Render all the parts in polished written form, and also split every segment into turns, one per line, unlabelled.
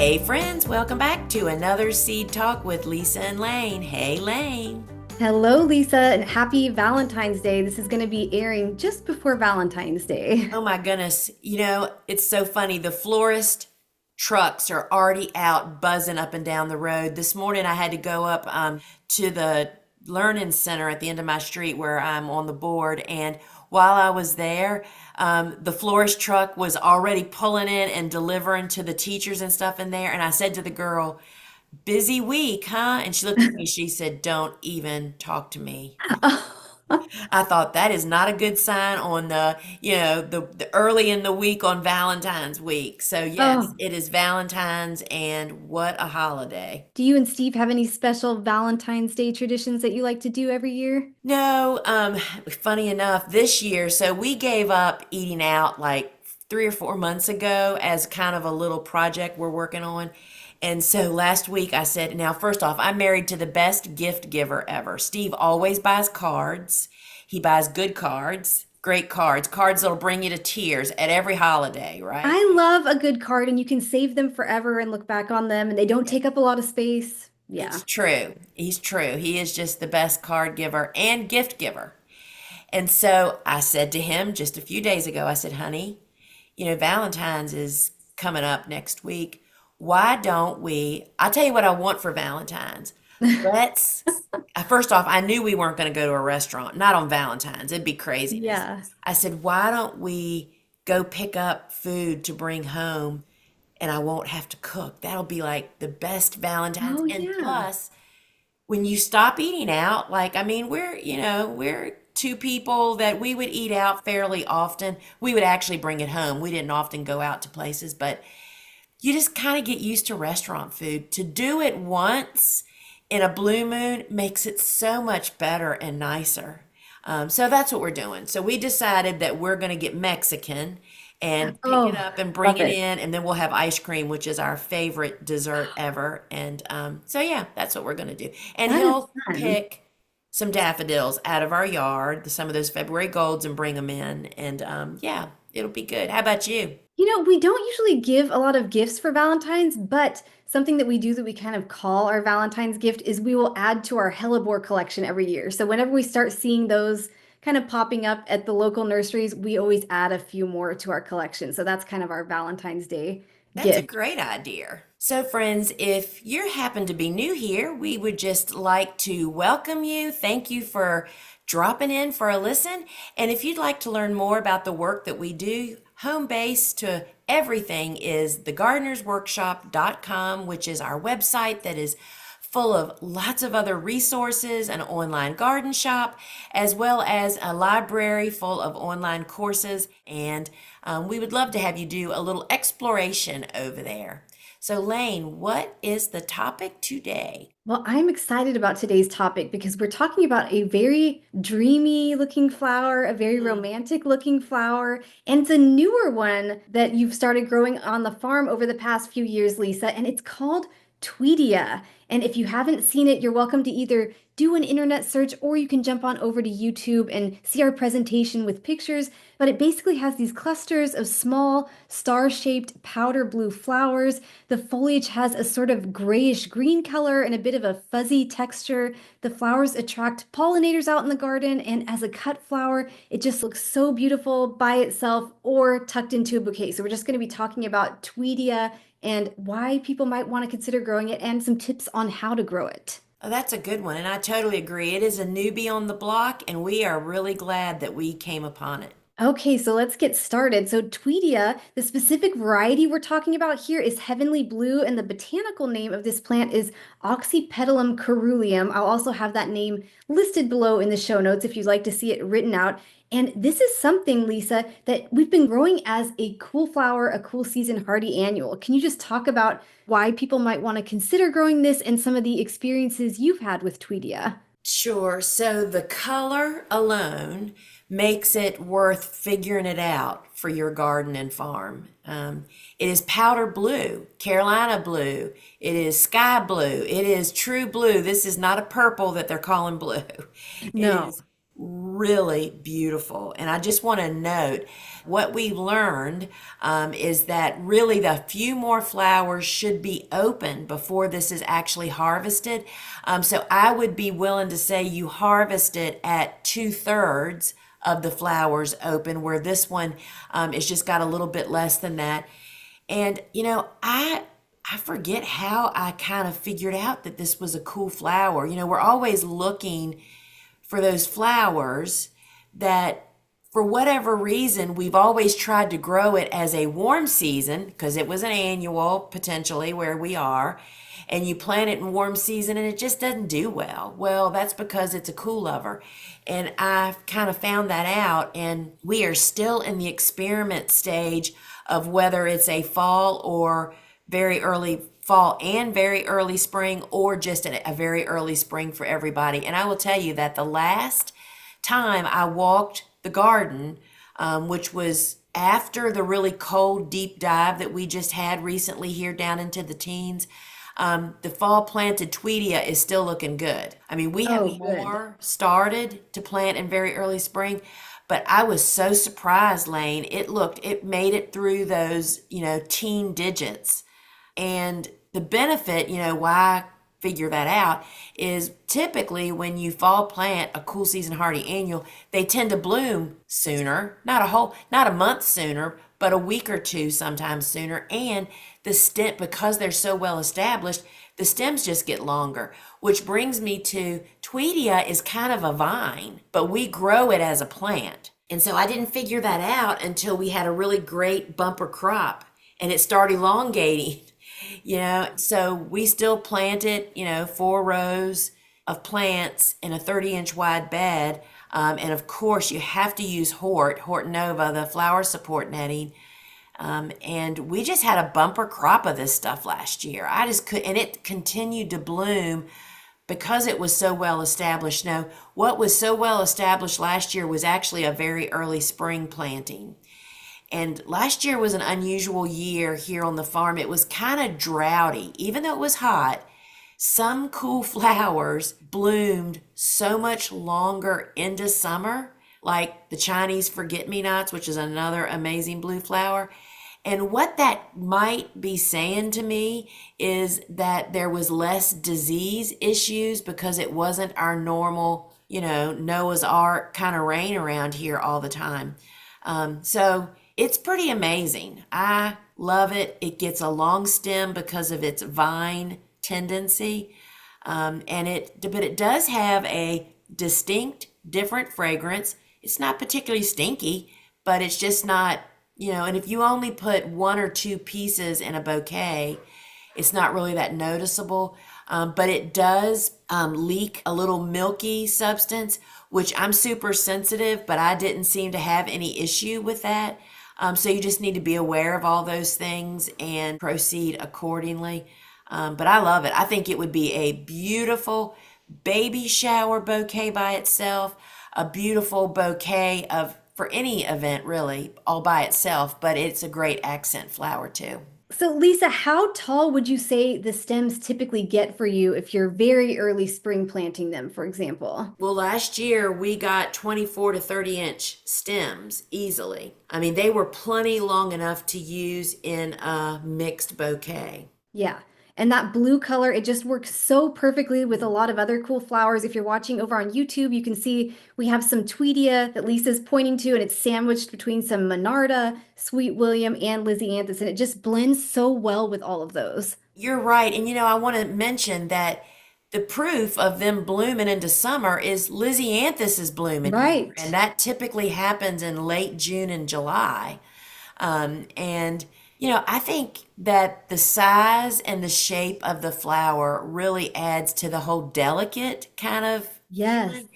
Hey friends, welcome back to another Seed Talk with Lisa and Layne. Hey Layne.
Hello, Lisa, and happy Valentine's Day. This is going to be airing just before Valentine's Day.
Oh my goodness, it's so funny. The florist trucks are already out buzzing up and down the road. This morning I had to go up to the learning center at the end of my street where I'm on the board. And while I was there, the florist truck was already pulling in and delivering to the teachers and stuff in there. And I said to the girl, busy week, huh? And she looked at me, she said, don't even talk to me. I thought that is not a good sign on the early in the week on Valentine's week. So yes,
Oh,
it is Valentine's and what a holiday.
do you and Steve have any special Valentine's Day traditions that you like to do every year?
No, funny enough, this year, so we gave up eating out like 3 or 4 months ago as kind of a little project we're working on. And so last week I said, now, first off, I'm married to the best gift giver ever. Steve always buys cards. He buys good cards, great cards, cards that'll bring you to tears at every holiday, right?
I love a good card, and you can save them forever and look back on them, and they don't take up a lot of space. Yeah.
It's true. He's true. He is just the best card giver and gift giver. And so I said to him just a few days ago, I said, honey, Valentine's is coming up next week. Why don't I'll tell you what I want for Valentine's. Let's, first off, I knew we weren't going to go to a restaurant, not on Valentine's. It'd be craziness.
Yeah.
I said, why don't we go pick up food to bring home and I won't have to cook? That'll be like the best Valentine's.
Oh,
And
yeah.
plus, when you stop eating out, like, I mean, we're two people that we would eat out fairly often. We would actually bring it home. We didn't often go out to places, but you just kind of get used to restaurant food. To do it once in a blue moon makes it so much better and nicer. So that's what we're doing. So we decided that we're going to get Mexican and pick it
Oh,
up and bring
love
it
it.
in, and then we'll have ice cream, which is our favorite dessert ever. And so yeah, that's what we're going to do. And
That is
he'll
fun.
pick some daffodils out of our yard, some of those February golds, and bring them in. And yeah, it'll be good. How about you?
We don't usually give a lot of gifts for Valentine's, but something that we do that we kind of call our Valentine's gift is we will add to our hellebore collection every year. So whenever we start seeing those kind of popping up at the local nurseries, we always add a few more to our collection. So that's kind of our Valentine's Day
That's a
gift.
great idea. So, friends, if you happen to be new here, we would just like to welcome you. Thank you for dropping in for a listen. And if you'd like to learn more about the work that we do, home base to everything is thegardenersworkshop.com, which is our website that is full of lots of other resources, an online garden shop, as well as a library full of online courses. And we would love to have you do a little exploration over there. So, Layne, what is the topic today?
Well, I'm excited about today's topic because we're talking about a very dreamy looking flower, a very
Mm.
romantic looking flower, and it's a newer one that you've started growing on the farm over the past few years, Lisa, and it's called Tweedia. And if you haven't seen it, you're welcome to either do an internet search or you can jump on over to YouTube and see our presentation with pictures. But it basically has these clusters of small star-shaped powder blue flowers. The foliage has a sort of grayish green color and a bit of a fuzzy texture. The flowers attract pollinators out in the garden, and as a cut flower, it just looks so beautiful by itself or tucked into a bouquet. So we're just going to be talking about Tweedia and why people might want to consider growing it and some tips on how to grow it.
Oh, that's a good one, and I totally agree. It is a newbie on the block, and we are really glad that we came upon it.
Okay, so let's get started. So Tweedia, the specific variety we're talking about here is Heavenly Blue, and the botanical name of this plant is Oxypetalum coeruleum. I'll also have that name listed below in the show notes if you'd like to see it written out. And this is something, Lisa, that we've been growing as a cool flower, a cool season hardy annual. Can you just talk about why people might want to consider growing this and some of the experiences you've had with Tweedia?
Sure. So the color alone makes it worth figuring it out for your garden and farm. It is powder blue, Carolina blue, it is sky blue, it is true blue. This is not a purple that they're calling blue. It
No.
is really beautiful. And I just want to note what we learned is that really the few more flowers should be open before this is actually harvested. So I would be willing to say you harvest it at 2/3 of the flowers open, where this one is just got a little bit less than that. And I forget how I kind of figured out that this was a cool flower. We're always looking for those flowers that, for whatever reason, we've always tried to grow it as a warm season because it was an annual potentially where we are. And you plant it in warm season and it just doesn't do well. Well, that's because it's a cool lover. And I kind of found that out. And we are still in the experiment stage of whether it's a fall or very early fall and very early spring, or just a very early spring for everybody. And I will tell you that the last time I walked the garden, which was after the really cold deep dive that we just had recently here down into the teens, the fall planted Tweedia is still looking good. I mean, we have
Oh, good.
more started to plant in very early spring, but I was so surprised, Layne. It made it through those, teen digits. And the benefit, why I figure that out is typically when you fall plant a cool season hardy annual, they tend to bloom sooner, not a month sooner, but a week or two sometimes sooner. And the stem, because they're so well established, the stems just get longer, which brings me to Tweedia is kind of a vine, but we grow it as a plant. And so I didn't figure that out until we had a really great bumper crop and it started elongating. So we still planted, 4 rows of plants in a 30-inch wide bed. And of course, you have to use Hort Nova, the flower support netting. And we just had a bumper crop of this stuff last year. I just could, and it continued to bloom because it was so well established. Now, what was so well established last year was actually a very early spring planting. And last year was an unusual year here on the farm. It was kind of droughty. Even though it was hot, some cool flowers bloomed so much longer into summer, like the Chinese forget-me-nots, which is another amazing blue flower. And what that might be saying to me is that there was less disease issues because it wasn't our normal, Noah's Ark kind of rain around here all the time. So it's pretty amazing. I love it. It gets a long stem because of its vine tendency. But it does have a distinct, different fragrance. It's not particularly stinky, but it's just not, and if you only put 1 or 2 pieces in a bouquet, it's not really that noticeable. But it does leak a little milky substance, which I'm super sensitive, but I didn't seem to have any issue with that. So you just need to be aware of all those things and proceed accordingly. But I love it. I think it would be a beautiful baby shower bouquet by itself, a beautiful bouquet for any event really, all by itself, but it's a great accent flower too.
So, Lisa, how tall would you say the stems typically get for you if you're very early spring planting them, for example?
Well, last year we got 24 to 30-inch stems easily. I mean, they were plenty long enough to use in a mixed bouquet.
Yeah. And that blue color, it just works so perfectly with a lot of other cool flowers. If you're watching over on YouTube, you can see we have some Tweedia that Lisa's pointing to, and it's sandwiched between some Monarda, Sweet William, and Lysianthus, and it just blends so well with all of those.
You're right. And I want to mention that the proof of them blooming into summer is Lysianthus is blooming here.
Right.
And that typically happens in late June and July. And I think that the size and the shape of the flower really adds to the whole delicate kind of
Yes.
feeling.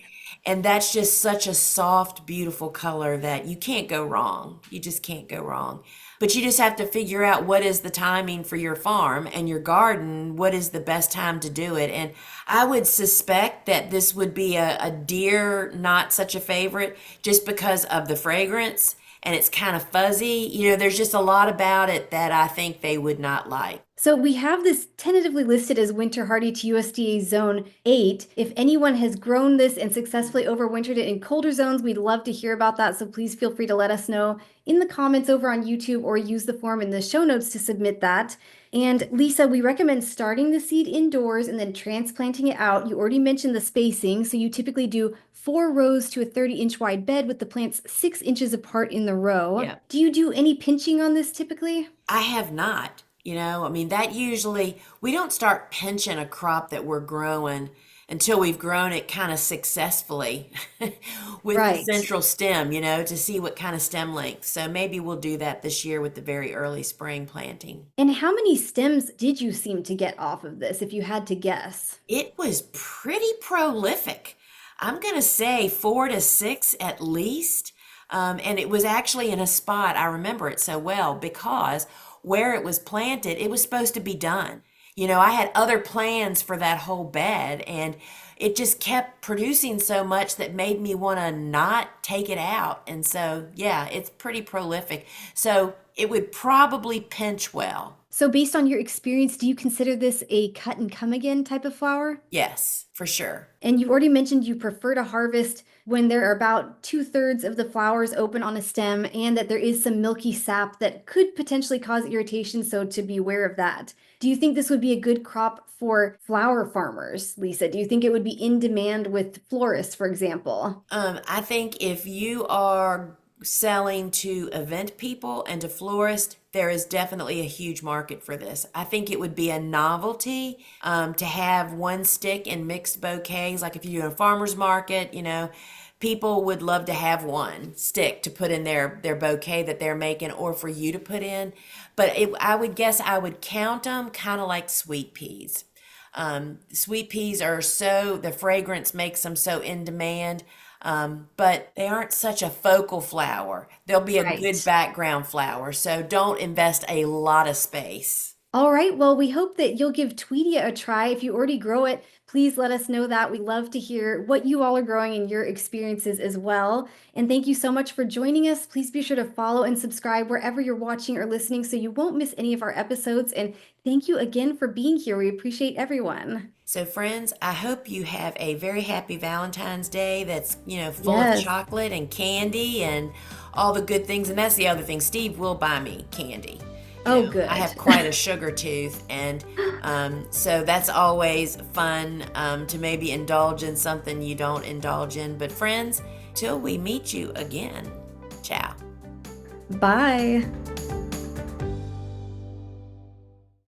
And that's just such a soft, beautiful color that you can't go wrong. You just can't go wrong. But you just have to figure out what is the timing for your farm and your garden, what is the best time to do it. And I would suspect that this would be a deer, not such a favorite, just because of the fragrance and it's kind of fuzzy. There's just a lot about it that I think they would not like.
So we have this tentatively listed as winter hardy to USDA Zone 8. If anyone has grown this and successfully overwintered it in colder zones, we'd love to hear about that. So please feel free to let us know in the comments over on YouTube or use the form in the show notes to submit that. And Lisa, we recommend starting the seed indoors and then transplanting it out. You already mentioned the spacing, so you typically do 4 rows to a 30-inch wide bed with the plants 6 inches apart in the row.
Yeah.
Do you do any pinching on this typically?
I have not. I mean, that usually, we don't start pinching a crop that we're growing until we've grown it kind of successfully with the
Right.
central stem, to see what kind of stem length. So maybe we'll do that this year with the very early spring planting.
And how many stems did you seem to get off of this, if you had to guess?
It was pretty prolific. I'm going to say 4 to 6 at least. And it was actually in a spot, I remember it so well because where it was planted, it was supposed to be done. I had other plans for that whole bed, and it just kept producing so much that made me want to not take it out. And so, yeah, it's pretty prolific. So it would probably pinch well.
So, based on your experience, do you consider this a cut and come again type of flower?
Yes, for sure.
And you already mentioned you prefer to harvest when there are about 2/3 of the flowers open on a stem and that there is some milky sap that could potentially cause irritation, so to be aware of that. Do you think this would be a good crop for flower farmers, Lisa? Do you think it would be in demand with florists, for example?
I think if you are selling to event people and to florists, there is definitely a huge market for this. I think it would be a novelty to have one stick in mixed bouquets. Like if you do a farmer's market, people would love to have one stick to put in their bouquet that they're making or for you to put in. But I would guess I would count them kind of like sweet peas. Sweet peas the fragrance makes them so in demand, but they aren't such a focal flower. They'll be a good
Right.
background flower, so don't invest a lot of space.
All right, well, we hope that you'll give Tweedia a try. If you already grow it, please let us know that. We love to hear what you all are growing and your experiences as well. And thank you so much for joining us. Please be sure to follow and subscribe wherever you're watching or listening so you won't miss any of our episodes. And thank you again for being here. We appreciate everyone.
So, friends, I hope you have a very happy Valentine's Day that's, full of
Yes.
chocolate and candy and all the good things. And that's the other thing. Steve will buy me candy.
Oh,
I
good.
have quite a sugar tooth, and so that's always fun to maybe indulge in something you don't indulge in. But, friends, till we meet you again, ciao.
Bye.